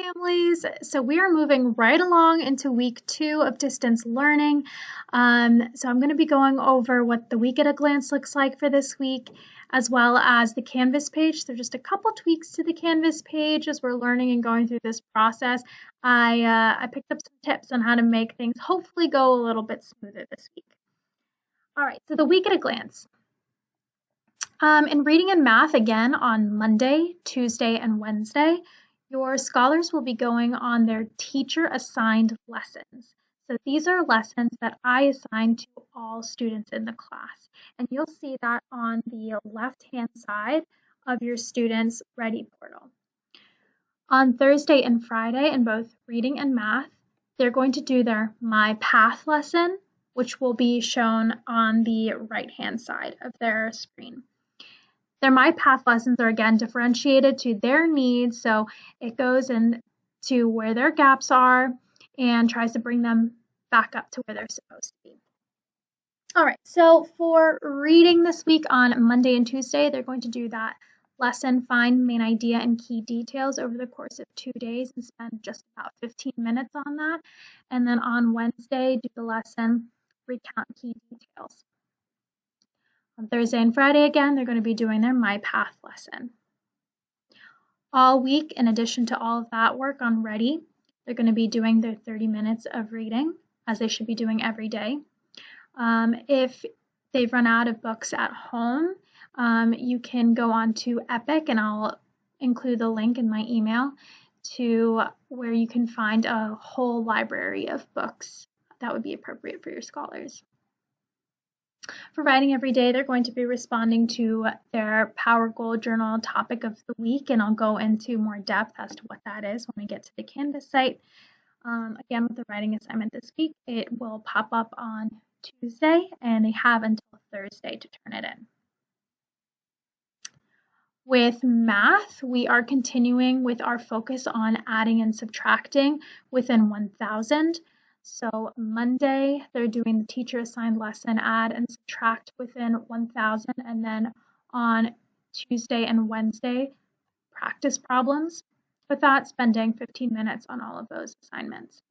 families. So we are moving right along into week 2 of distance learning. So I'm going to be going over what the week at a glance looks like for this week, as well as the Canvas page. So just a couple tweaks to the Canvas page as we're learning and going through this process. I picked up some tips on how to make things hopefully go a little bit smoother this week. All right, so the week at a glance. In reading and math, again, on Monday, Tuesday, and Wednesday, your scholars will be going on their teacher-assigned lessons. So these are lessons that I assign to all students in the class. And you'll see that on the left-hand side of your students' Ready portal. On Thursday and Friday, in both reading and math, they're going to do their My Path lesson, which will be shown on the right-hand side of their screen. Their My Path lessons are again differentiated to their needs, so it goes into where their gaps are and tries to bring them back up to where they're supposed to be. All right, so for reading this week on Monday and Tuesday, they're going to do that lesson, find main idea and key details over the course of 2 days and spend just about 15 minutes on that. And then on Wednesday, do the lesson, recount key details. On Thursday and Friday, again, they're going to be doing their My Path lesson. All week, in addition to all of that work on Ready, they're going to be doing their 30 minutes of reading, as they should be doing every day. If they've run out of books at home, you can go on to Epic, and I'll include the link in my email to where you can find a whole library of books that would be appropriate for your scholars. For writing every day, they're going to be responding to their Power Goal Journal topic of the week, and I'll go into more depth as to what that is when we get to the Canvas site. Again, with the writing assignment this week, it will pop up on Tuesday, and they have until Thursday to turn it in. With math, we are continuing with our focus on adding and subtracting within 1,000. So Monday, they're doing the teacher-assigned lesson, add and subtract within 1,000, and then on Tuesday and Wednesday, practice problems with that, spending 15 minutes on all of those assignments.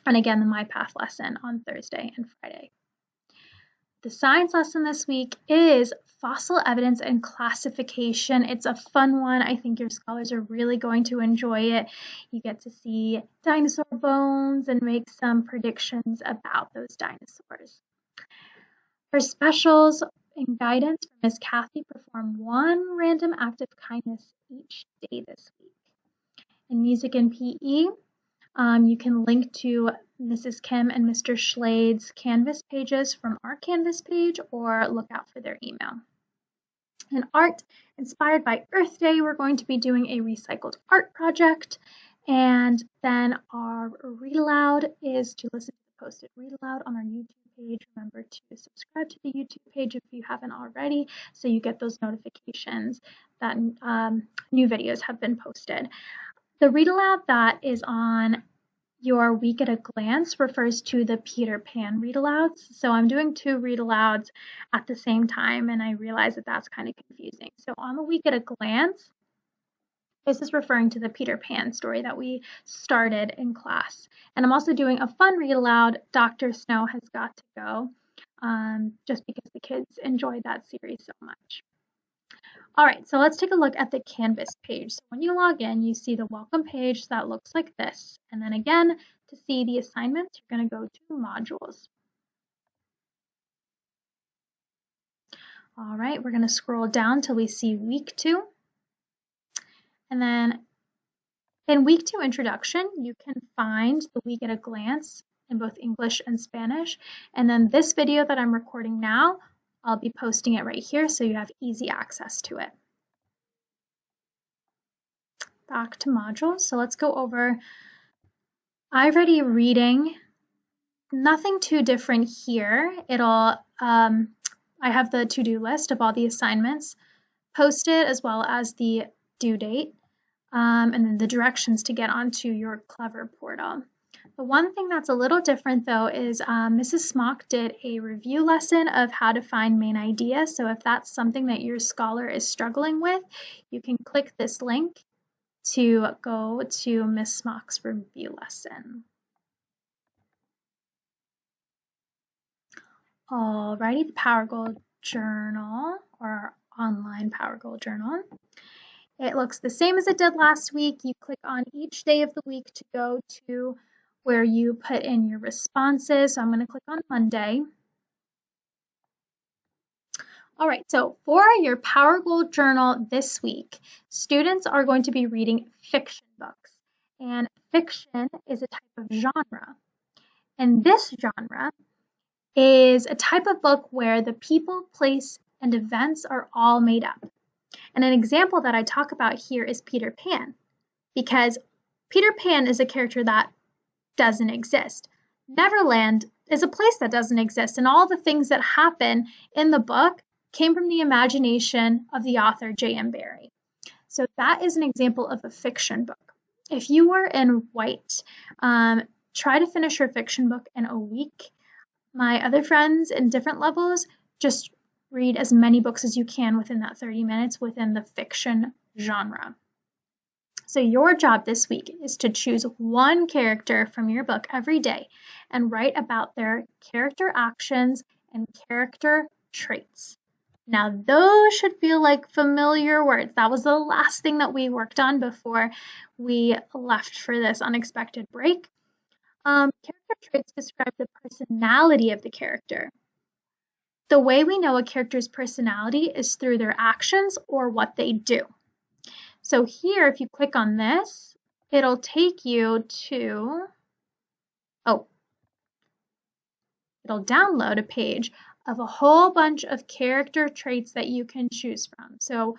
And again, the My Path lesson on Thursday and Friday. The science lesson this week is fossil evidence and classification. It's a fun one. I think your scholars are really going to enjoy it. You get to see dinosaur bones and make some predictions about those dinosaurs. For specials and guidance, Miss Kathy performed 1 random act of kindness each day this week. In music and PE, you can link to Mrs. Kim and Mr. Schlade's Canvas pages from our Canvas page, or look out for their email. In art, inspired by Earth Day, we're going to be doing a recycled art project. And then our read aloud is to listen to the posted read aloud on our YouTube page. Remember to subscribe to the YouTube page if you haven't already, so you get those notifications that new videos have been posted. The read aloud that is on your week at a glance refers to the Peter Pan read alouds. So I'm doing 2 read alouds at the same time, and I realize that that's kind of confusing. So on the week at a glance, this is referring to the Peter Pan story that we started in class. And I'm also doing a fun read aloud, Dr. Snow Has Got to Go, just because the kids enjoyed that series so much. All right, so let's take a look at the Canvas page. So when you log in, you see the welcome page that looks like this. And then again, to see the assignments, you're going to go to modules. All right, we're going to scroll down till we see week 2. And then in week 2 introduction, you can find the week at a glance in both English and Spanish. And then this video that I'm recording now, I'll be posting it right here so you have easy access to it. Back to modules. So let's go over iReady reading. Nothing too different here. I have the to-do list of all the assignments posted, as well as the due date, and then the directions to get onto your Clever portal. The one thing that's a little different though is Mrs. Smock did a review lesson of how to find main ideas. So if that's something that your scholar is struggling with, you can click this link to go to Miss Smock's review lesson. Alrighty, the Power Goal Journal, or our online Power Goal Journal. It looks the same as it did last week. You click on each day of the week to go to where you put in your responses. So I'm going to click on Monday. All right, so for your Power Goal Journal this week, students are going to be reading fiction books. And fiction is a type of genre. And this genre is a type of book where the people, place, and events are all made up. And an example that I talk about here is Peter Pan, because Peter Pan is a character that doesn't exist. Neverland is a place that doesn't exist, and all the things that happen in the book came from the imagination of the author J.M. Barrie. So that is an example of a fiction book. If you were in white, try to finish your fiction book in a week. My other friends in different levels, just read as many books as you can within that 30 minutes within the fiction genre. So your job this week is to choose one character from your book every day and write about their character actions and character traits. Now those should feel like familiar words. That was the last thing that we worked on before we left for this unexpected break. Character traits describe the personality of the character. The way we know a character's personality is through their actions or what they do. So here, if you click on this, it'll take you to, it'll download a page of a whole bunch of character traits that you can choose from. So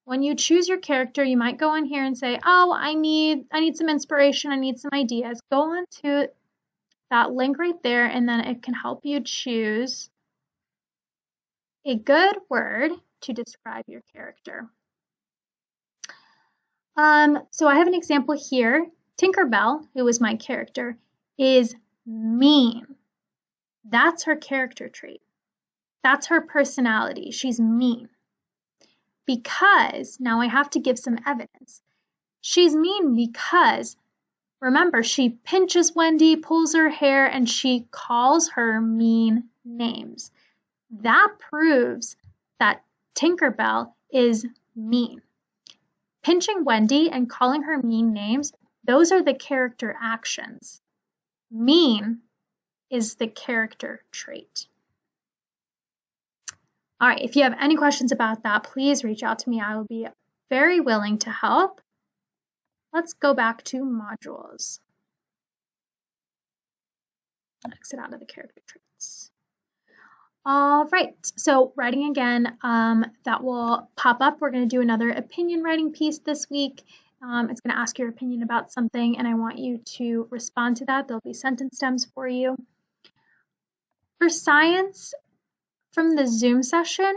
when you choose your character, you might go in here and say, oh, I need some inspiration, I need some ideas. Go on to that link right there, and then it can help you choose a good word to describe your character. So I have an example here. Tinkerbell, who was my character, is mean. That's her character trait. That's her personality. She's mean. Because, now I have to give some evidence. She's mean because, remember, she pinches Wendy, pulls her hair, and she calls her mean names. That proves that Tinkerbell is mean. Pinching Wendy and calling her mean names, those are the character actions. Mean is the character trait. All right, if you have any questions about that, please reach out to me. I will be very willing to help. Let's go back to modules. Exit out of the character traits. All right, so writing again, that will pop up. We're going to do another opinion writing piece this week. It's going to ask your opinion about something, and I want you to respond to that. There'll be sentence stems for you. For science, from the Zoom session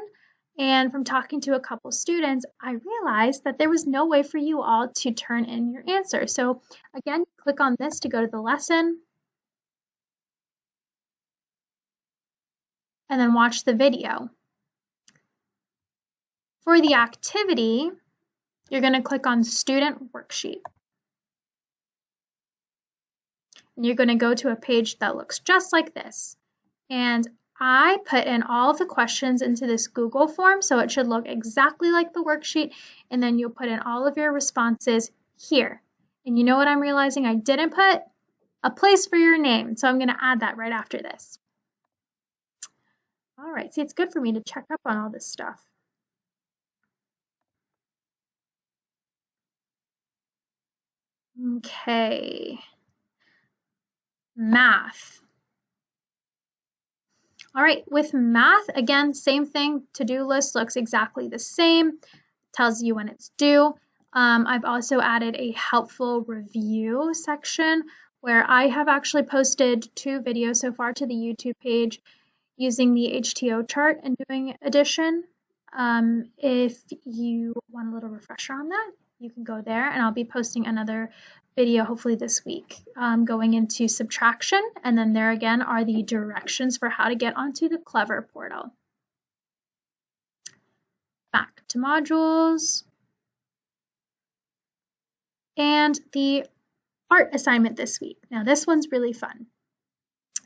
and from talking to a couple students, I realized that there was no way for you all to turn in your answer. So again, click on this to go to the lesson, and then watch the video. For the activity, you're going to click on Student Worksheet. And you're going to go to a page that looks just like this. And I put in all of the questions into this Google form, so it should look exactly like the worksheet, and then you'll put in all of your responses here. And you know what I'm realizing? I didn't put a place for your name, so I'm going to add that right after this. All right, see, it's good for me to check up on all this stuff. Okay. Math. All right, with math, again, same thing. To-do list looks exactly the same. Tells you when it's due. I've also added a helpful review section where I have actually posted 2 videos so far to the YouTube page using the HTO chart and doing addition. If you want a little refresher on that, you can go there, and I'll be posting another video hopefully this week going into subtraction, and then there again are the directions for how to get onto the Clever portal. Back to modules. and the art assignment this week. Now, this one's really fun.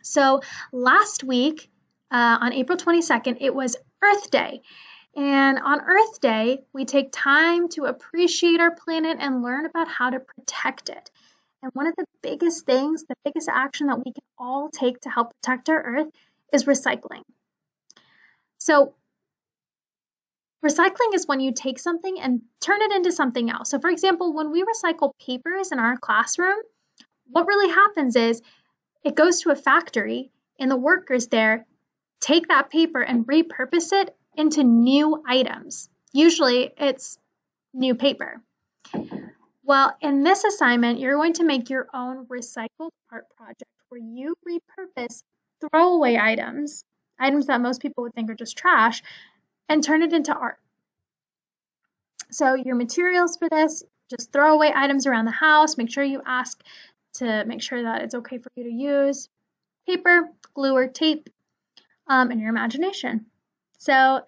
So last week, on April 22nd, it was Earth Day. And on Earth Day, we take time to appreciate our planet and learn about how to protect it. And one of the biggest things, the biggest action that we can all take to help protect our Earth is recycling. So recycling is when you take something and turn it into something else. So for example, when we recycle papers in our classroom, what really happens is it goes to a factory and the workers there take that paper and repurpose it into new items. Usually it's new paper. Well, in this assignment, you're going to make your own recycled art project where you repurpose throwaway items that most people would think are just trash, and turn it into art. So your materials for this, just throwaway items around the house. Make sure you ask to make sure that it's okay for you to use paper, glue, or tape, and your imagination. So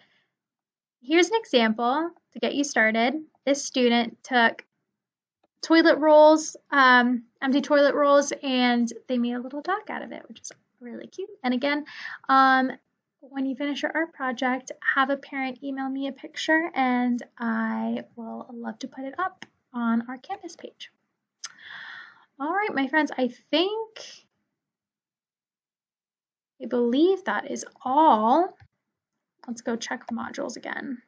here's an example to get you started. This student took toilet rolls, empty toilet rolls, and they made a little dog out of it, which is really cute. And again, when you finish your art project, have a parent email me a picture and I will love to put it up on our Canvas page. All right, my friends, I believe that is all. Let's go check the modules again.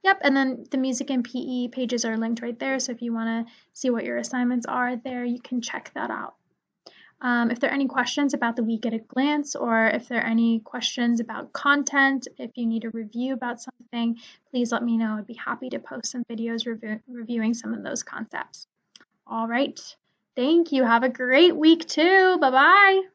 Yep, and then the music and PE pages are linked right there. So if you want to see what your assignments are there, you can check that out. If there are any questions about the week at a glance, or if there are any questions about content, if you need a review about something, please let me know. I'd be happy to post some videos reviewing some of those concepts. All right. Thank you. Have a great week too. Bye-bye.